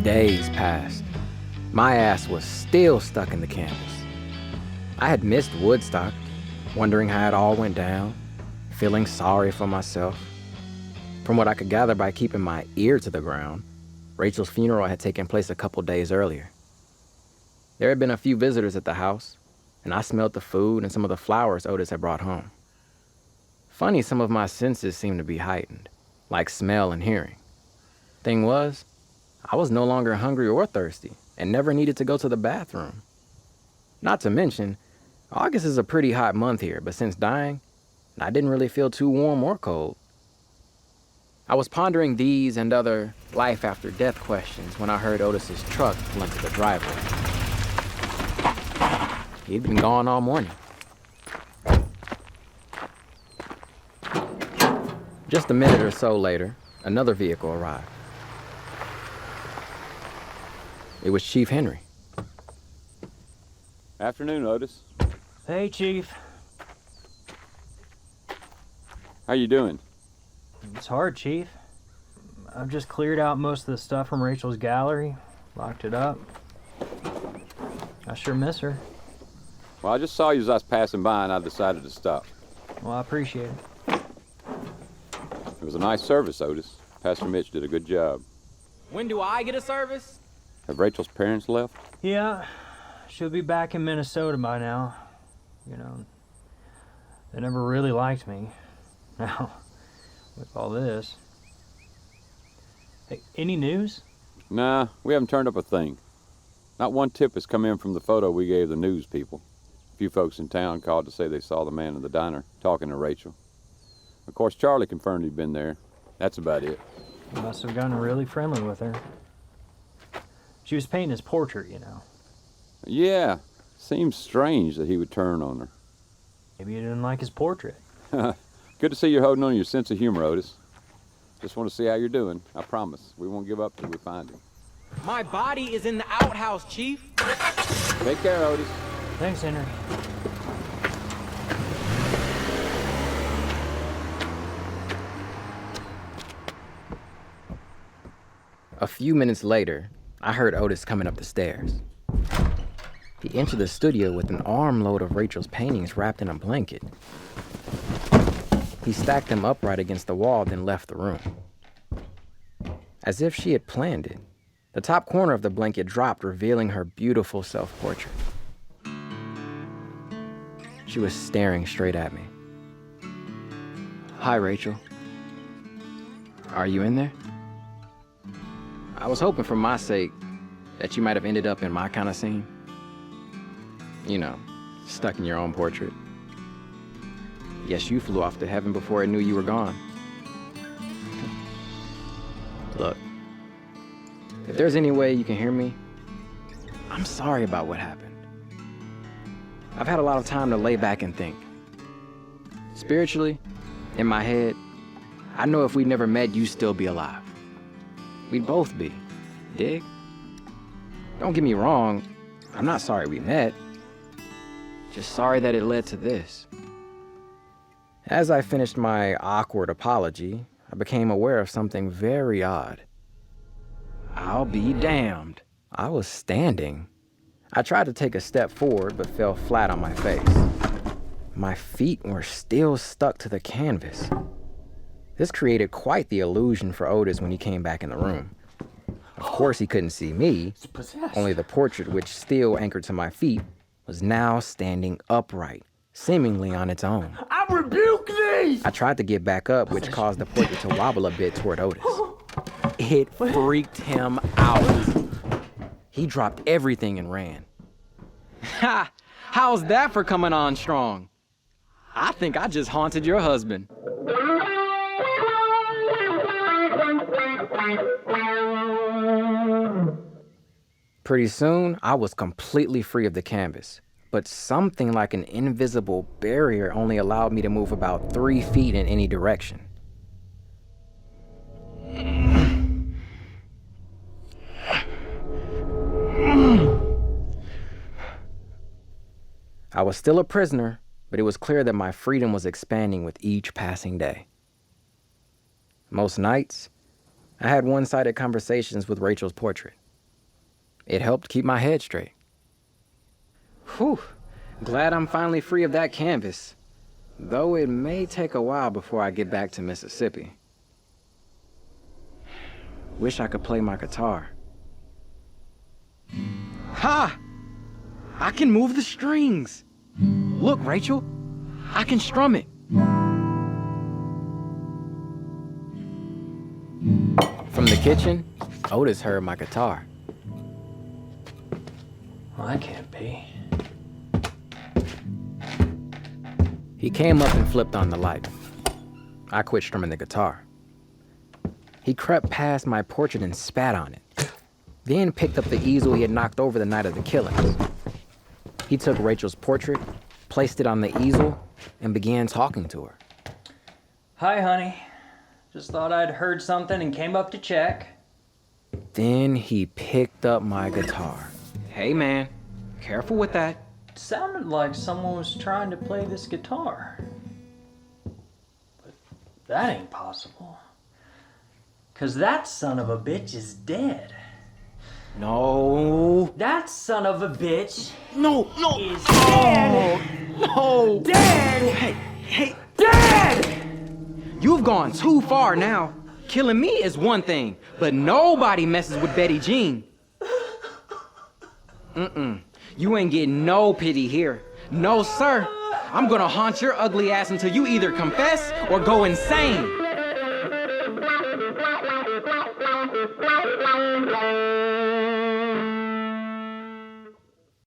Days passed. My ass was still stuck in the canvas. I had missed Woodstock, wondering how it all went down, feeling sorry for myself. From what I could gather by keeping my ear to the ground, Rachel's funeral had taken place a couple days earlier. There had been a few visitors at the house, and I smelled the food and some of the flowers Otis had brought home. Funny, some of my senses seemed to be heightened, like smell and hearing. Thing was, I was no longer hungry or thirsty, and never needed to go to the bathroom. Not to mention, August is a pretty hot month here, but since dying, I didn't really feel too warm or cold. I was pondering these and other life-after-death questions when I heard Otis's truck pull into the driveway. He'd been gone all morning. Just a minute or so later, another vehicle arrived. It was Chief Henry. Afternoon, Otis. Hey, Chief. How you doing? It's hard, Chief. I've just cleared out most of the stuff from Rachel's gallery, locked it up. I sure miss her. Well, I just saw you as I was passing by and I decided to stop. Well, I appreciate it. It was a nice service, Otis. Pastor Mitch did a good job. When do I get a service? Have Rachel's parents left? Yeah, she'll be back in Minnesota by now. You know, they never really liked me. Now, with all this. Hey, any news? Nah, we haven't turned up a thing. Not one tip has come in from the photo we gave the news people. A few folks in town called to say they saw the man in the diner talking to Rachel. Of course, Charlie confirmed he'd been there. That's about it. He must have gotten really friendly with her. She was painting his portrait, you know. Yeah, seems strange that he would turn on her. Maybe he didn't like his portrait. Good to see you're holding on to your sense of humor, Otis. Just want to see how you're doing. I promise. We won't give up till we find him. My body is in the outhouse, Chief. Take care, Otis. Thanks, Henry. A few minutes later, I heard Otis coming up the stairs. He entered the studio with an armload of Rachel's paintings wrapped in a blanket. He stacked them upright against the wall, then left the room. As if she had planned it, the top corner of the blanket dropped, revealing her beautiful self-portrait. She was staring straight at me. Hi, Rachel. Are you in there? I was hoping for my sake that you might have ended up in my kind of scene. You know, stuck in your own portrait. Guess you flew off to heaven before it knew you were gone. Look, if there's any way you can hear me, I'm sorry about what happened. I've had a lot of time to lay back and think. Spiritually, in my head, I know if we'd never met, you'd still be alive. We'd both be. Dig? Don't get me wrong, I'm not sorry we met. Just sorry that it led to this. As I finished my awkward apology, I became aware of something very odd. I'll be damned. I was standing. I tried to take a step forward, but fell flat on my face. My feet were still stuck to the canvas. This created quite the illusion for Otis when he came back in the room. Of course, he couldn't see me. Only the portrait, which still anchored to my feet, was now standing upright, seemingly on its own. I rebuke thee! I tried to get back up, which caused the portrait to wobble a bit toward Otis. It freaked him out. He dropped everything and ran. Ha! How's that for coming on strong? I think I just haunted your husband. Pretty soon, I was completely free of the canvas, but something like an invisible barrier only allowed me to move about 3 feet in any direction. I was still a prisoner, but it was clear that my freedom was expanding with each passing day. Most nights, I had one-sided conversations with Rachel's portrait. It helped keep my head straight. Whew, glad I'm finally free of that canvas. Though it may take a while before I get back to Mississippi. Wish I could play my guitar. Ha! I can move the strings. Look, Rachel, I can strum it. From the kitchen, Otis heard my guitar. Well, that can't be. He came up and flipped on the light. I quit strumming the guitar. He crept past my portrait and spat on it. Then picked up the easel he had knocked over the night of the killings. He took Rachel's portrait, placed it on the easel, and began talking to her. Hi, honey. Just thought I'd heard something and came up to check. Then he picked up my guitar. Hey, man, careful with that. It sounded like someone was trying to play this guitar. But that ain't possible. 'Cause that son of a bitch is dead. No. That son of a bitch No. is dead. No. Dead. Hey. Dead! You've gone too far now. Killing me is one thing, but nobody messes with Betty Jean. You ain't getting no pity here. No, sir. I'm gonna haunt your ugly ass until you either confess or go insane.